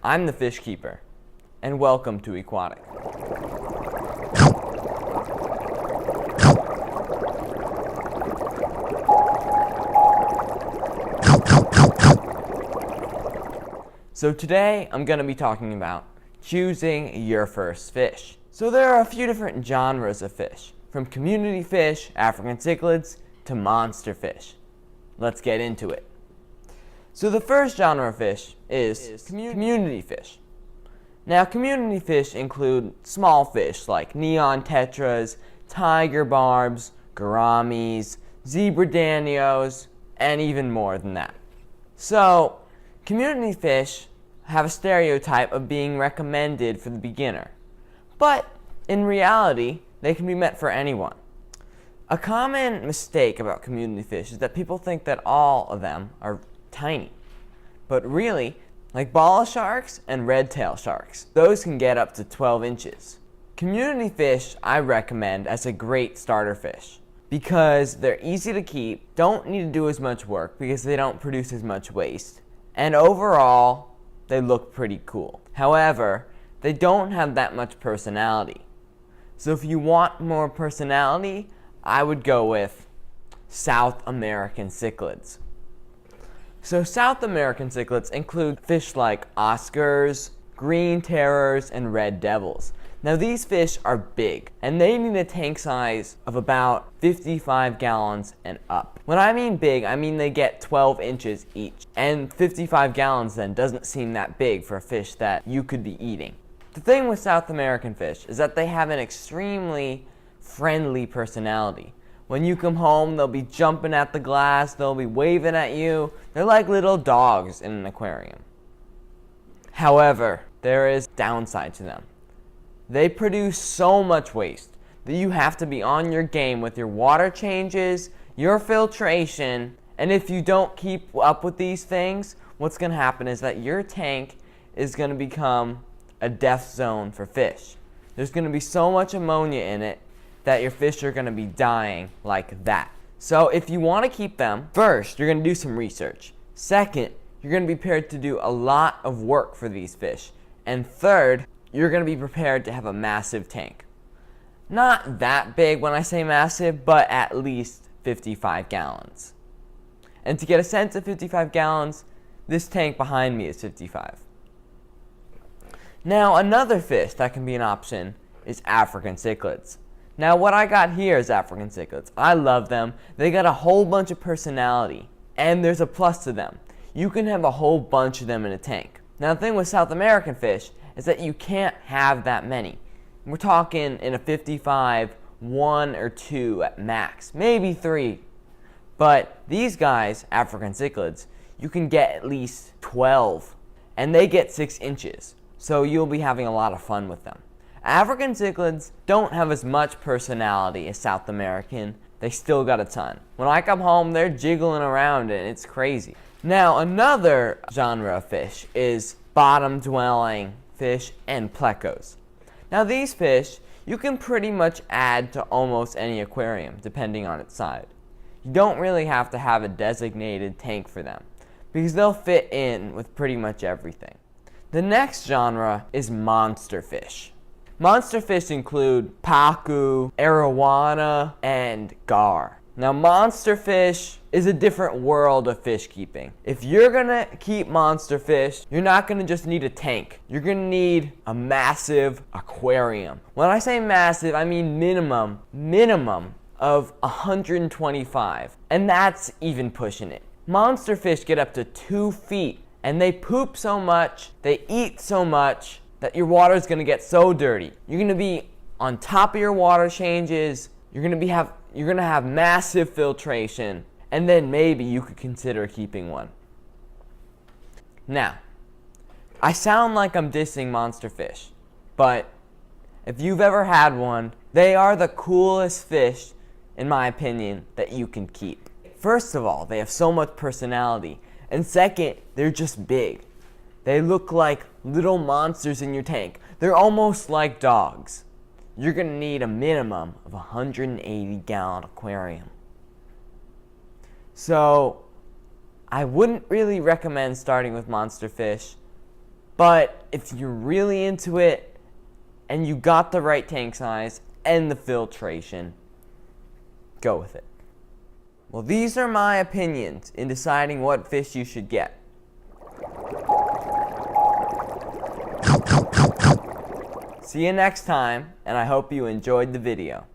I'm the fish keeper, and welcome to Equatic. So today I'm going to be talking about choosing your first fish. So there are a few different genres of fish, from community fish, African cichlids, to monster fish. Let's get into it. So the first genre of fish is community fish. Now community fish include small fish like neon tetras, tiger barbs, gouramis, zebra danios, and even more than that. So community fish have a stereotype of being recommended for the beginner, but in reality, they can be meant for anyone. A common mistake about community fish is that people think that all of them are tiny, but really, like bala sharks and red tail sharks, those can get up to 12 inches. Community fish I recommend as a great starter fish because they're easy to keep, don't need to do as much work because they don't produce as much waste, and overall, they look pretty cool. However, they don't have that much personality. So if you want more personality, I would go with South American cichlids. So South American cichlids include fish like Oscars, green terrors, and red devils. Now these fish are big, and they need a tank size of about 55 gallons and up. When I mean big, I mean they get 12 inches each. And 55 gallons then doesn't seem that big for a fish that you could be eating. The thing with South American fish is that they have an extremely friendly personality. When you come home, they'll be jumping at the glass, they'll be waving at you. They're like little dogs in an aquarium. However, there is a downside to them. They produce so much waste that you have to be on your game with your water changes, your filtration, and if you don't keep up with these things, what's going to happen is that your tank is going to become a death zone for fish. There's going to be so much ammonia in it that your fish are going to be dying like that. So if you want to keep them, first, you're going to do some research. Second, you're going to be prepared to do a lot of work for these fish. And third, you're going to be prepared to have a massive tank. Not that big when I say massive, but at least 55 gallons. And to get a sense of 55 gallons, this tank behind me is 55. Now another fish that can be an option is African cichlids. Now what I got here is African cichlids. I love them. They got a whole bunch of personality. And there's a plus to them. You can have a whole bunch of them in a tank. Now the thing with South American fish is that you can't have that many. We're talking in a 55, 1 or 2 at max, maybe 3. But these guys, African cichlids, you can get at least 12, and they get 6 inches. So you'll be having a lot of fun with them. African cichlids don't have as much personality as South American. They still got a ton. When I come home, they're jiggling around and it's crazy. Now another genre of fish is bottom-dwelling fish and plecos. Now these fish, you can pretty much add to almost any aquarium, depending on its size. You don't really have to have a designated tank for them, because they'll fit in with pretty much everything. The next genre is monster fish. Monster fish include pacu, arowana, and gar. Now monster fish is a different world of fish keeping. If you're gonna keep monster fish, you're not gonna just need a tank. You're gonna need a massive aquarium. When I say massive, I mean minimum of 125. And that's even pushing it. Monster fish get up to 2 feet and they poop so much, they eat so much that your water is gonna get so dirty. You're gonna be on top of your water changes, you're gonna have massive filtration, and then maybe you could consider keeping one. Now, I sound like I'm dissing monster fish, but if you've ever had one, they are the coolest fish, in my opinion, that you can keep. First of all, they have so much personality, and second, they're just big. They look like little monsters in your tank. They're almost like dogs. You're going to need a minimum of 180-gallon aquarium. So I wouldn't really recommend starting with monster fish, But if you're really into it and you got the right tank size and the filtration, go with it. Well, these are my opinions in deciding what fish you should get. See you next time, and I hope you enjoyed the video.